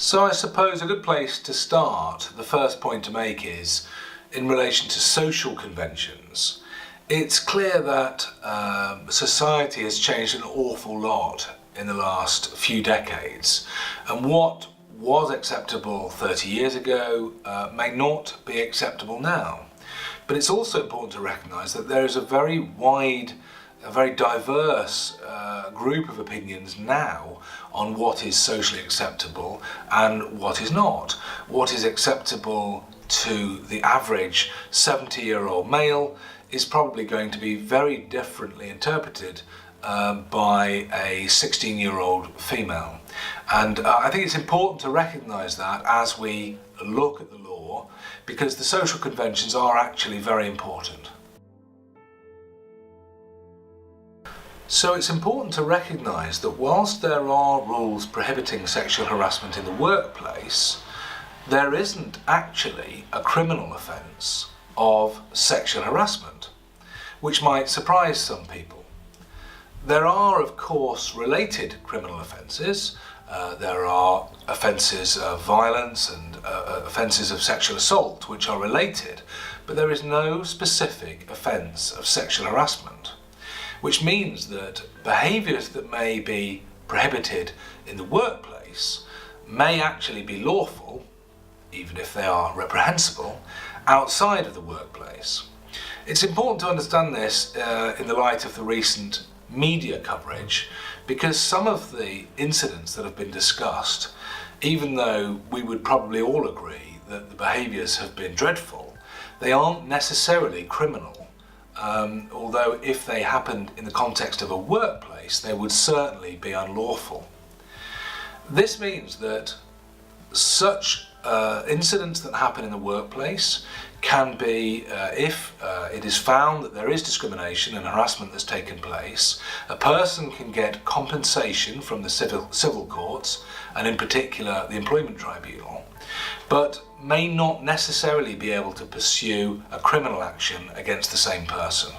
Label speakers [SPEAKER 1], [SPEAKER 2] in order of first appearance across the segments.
[SPEAKER 1] So I suppose a good place to start, the first point to make is in relation to social conventions. It's clear that society has changed an awful lot in the last few decades, and what was acceptable 30 years ago may not be acceptable now. But it's also important to recognise that there is a very diverse group of opinions now on what is socially acceptable and what is not. What is acceptable to the average 70-year-old male is probably going to be very differently interpreted by a 16-year-old female. And I think it's important to recognise that as we look at the law, because the social conventions are actually very important. So it's important to recognise that whilst there are rules prohibiting sexual harassment in the workplace, there isn't actually a criminal offence of sexual harassment, which might surprise some people. There are, of course, related criminal offences. There are offences of violence and offences of sexual assault which are related, but there is no specific offence of sexual harassment, which means that behaviours that may be prohibited in the workplace may actually be lawful, even if they are reprehensible, outside of the workplace. It's important to understand this in the light of the recent media coverage, because some of the incidents that have been discussed, even though we would probably all agree that the behaviours have been dreadful, they aren't necessarily criminal. Although if they happened in the context of a workplace, they would certainly be unlawful. This means that such incidents that happen in the workplace can be, if it is found that there is discrimination and harassment that's taken place, a person can get compensation from the civil courts, and in particular the employment tribunal, but may not necessarily be able to pursue a criminal action against the same person.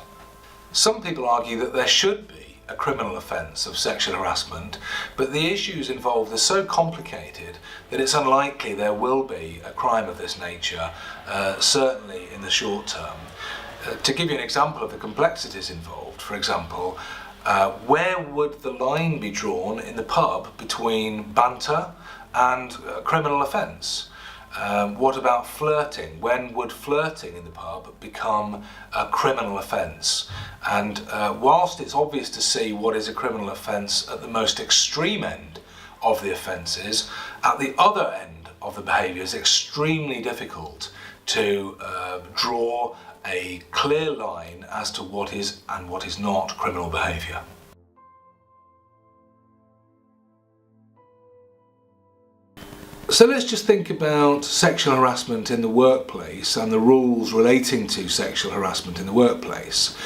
[SPEAKER 1] Some people argue that there should be a criminal offence of sexual harassment, but the issues involved are so complicated that it's unlikely there will be a crime of this nature, certainly in the short term. To give you an example of the complexities involved, for example, where would the line be drawn in the pub between banter and a criminal offence? What about flirting? When would flirting in the pub become a criminal offence? And whilst it's obvious to see what is a criminal offence at the most extreme end of the offences, at the other end of the behaviour it's extremely difficult to draw a clear line as to what is and what is not criminal behaviour. So let's just think about sexual harassment in the workplace and the rules relating to sexual harassment in the workplace.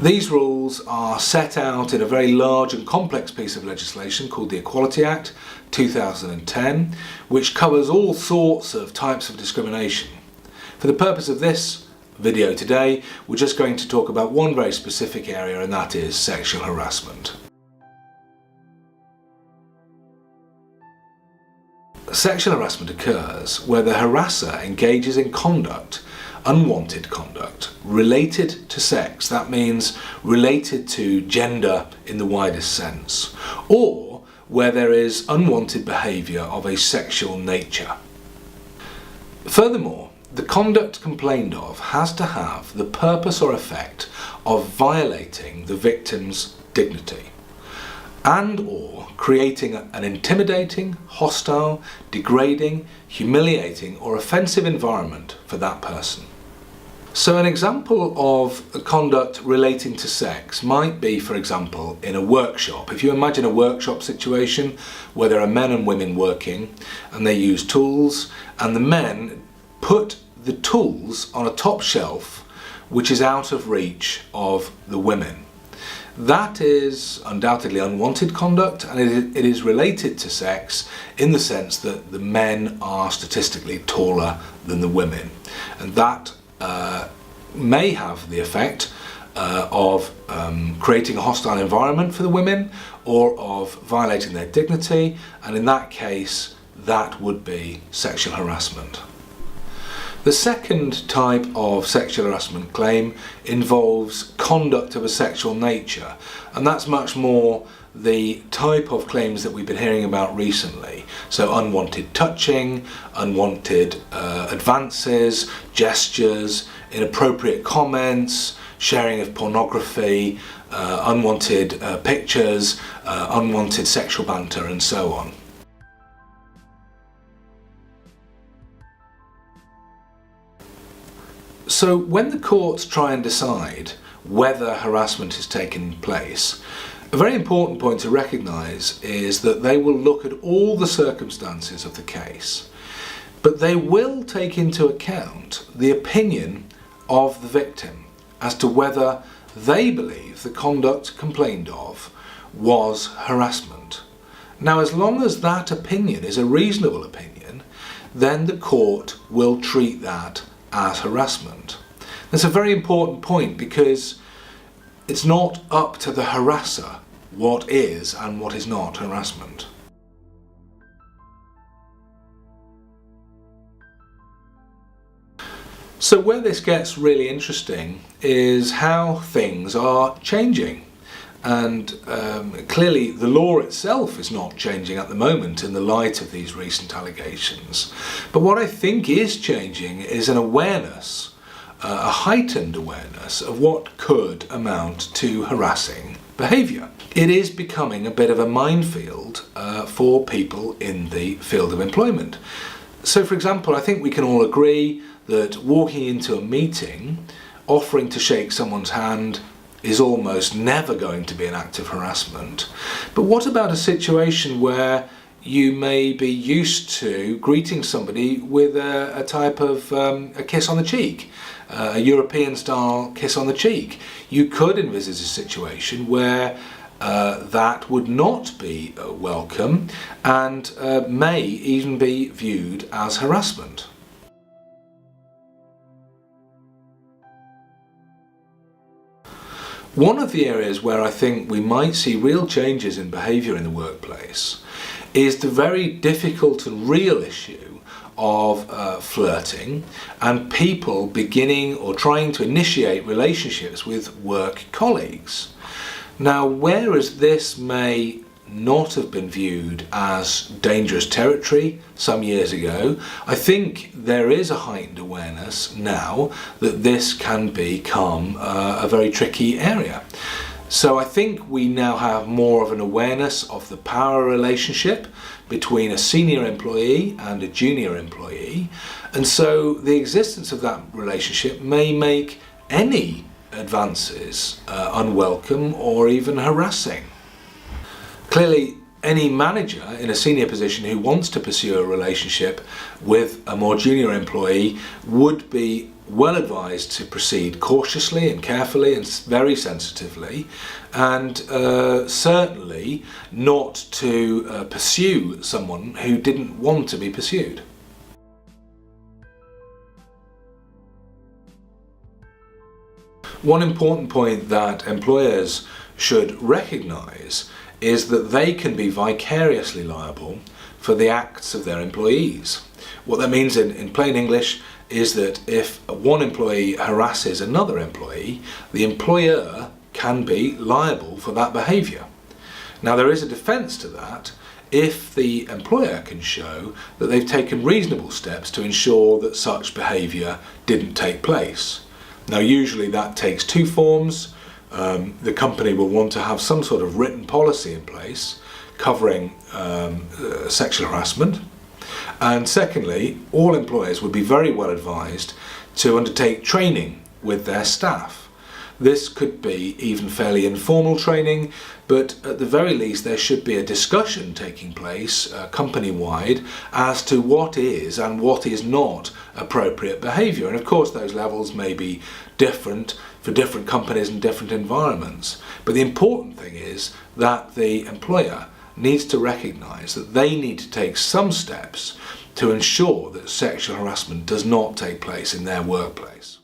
[SPEAKER 1] These rules are set out in a very large and complex piece of legislation called the Equality Act 2010, which covers all sorts of types of discrimination. For the purpose of this video today, we're just going to talk about one very specific area, and that is sexual harassment. Sexual harassment occurs where the harasser engages in conduct, unwanted conduct, related to sex, that means related to gender in the widest sense, or where there is unwanted behaviour of a sexual nature. Furthermore, the conduct complained of has to have the purpose or effect of violating the victim's dignity, and/or creating an intimidating, hostile, degrading, humiliating or offensive environment for that person. So an example of a conduct relating to sex might be, for example, in a workshop. If you imagine a workshop situation where there are men and women working and they use tools, and the men put the tools on a top shelf which is out of reach of the women. That is undoubtedly unwanted conduct, and it is related to sex in the sense that the men are statistically taller than the women, and that may have the effect of creating a hostile environment for the women or of violating their dignity, and in that case that would be sexual harassment. The second type of sexual harassment claim involves conduct of a sexual nature, and that's much more the type of claims that we've been hearing about recently. So unwanted touching, unwanted advances, gestures, inappropriate comments, sharing of pornography, unwanted pictures, unwanted sexual banter, and so on. So when the courts try and decide whether harassment has taken place, a very important point to recognise is that they will look at all the circumstances of the case, but they will take into account the opinion of the victim as to whether they believe the conduct complained of was harassment. Now, as long as that opinion is a reasonable opinion, then the court will treat that as harassment. That's a very important point, because it's not up to the harasser what is and what is not harassment. So where this gets really interesting is how things are changing. And clearly the law itself is not changing at the moment in the light of these recent allegations. But what I think is changing is an awareness, a heightened awareness of what could amount to harassing behaviour. It is becoming a bit of a minefield for people in the field of employment. So for example, I think we can all agree that walking into a meeting, offering to shake someone's hand, is almost never going to be an act of harassment. But what about a situation where you may be used to greeting somebody with a type of a kiss on the cheek, a European style kiss on the cheek? You could envisage a situation where that would not be welcome and may even be viewed as harassment. One of the areas where I think we might see real changes in behaviour in the workplace is the very difficult and real issue of flirting and people beginning or trying to initiate relationships with work colleagues. Now, whereas this may not have been viewed as dangerous territory some years ago, I think there is a heightened awareness now that this can become a very tricky area. So I think we now have more of an awareness of the power relationship between a senior employee and a junior employee, and so the existence of that relationship may make any advances unwelcome or even harassing. Clearly, any manager in a senior position who wants to pursue a relationship with a more junior employee would be well advised to proceed cautiously and carefully and very sensitively, and certainly not to pursue someone who didn't want to be pursued. One important point that employers should recognise is that they can be vicariously liable for the acts of their employees. What that means in plain English is that if one employee harasses another employee, the employer can be liable for that behaviour. Now, there is a defence to that if the employer can show that they've taken reasonable steps to ensure that such behaviour didn't take place. Now, usually that takes two forms. The company will want to have some sort of written policy in place covering sexual harassment. And secondly, all employers would be very well advised to undertake training with their staff. This could be even fairly informal training, but at the very least there should be a discussion taking place company-wide as to what is and what is not appropriate behaviour. And of course those levels may be different for different companies and different environments. But the important thing is that the employer needs to recognise that they need to take some steps to ensure that sexual harassment does not take place in their workplace.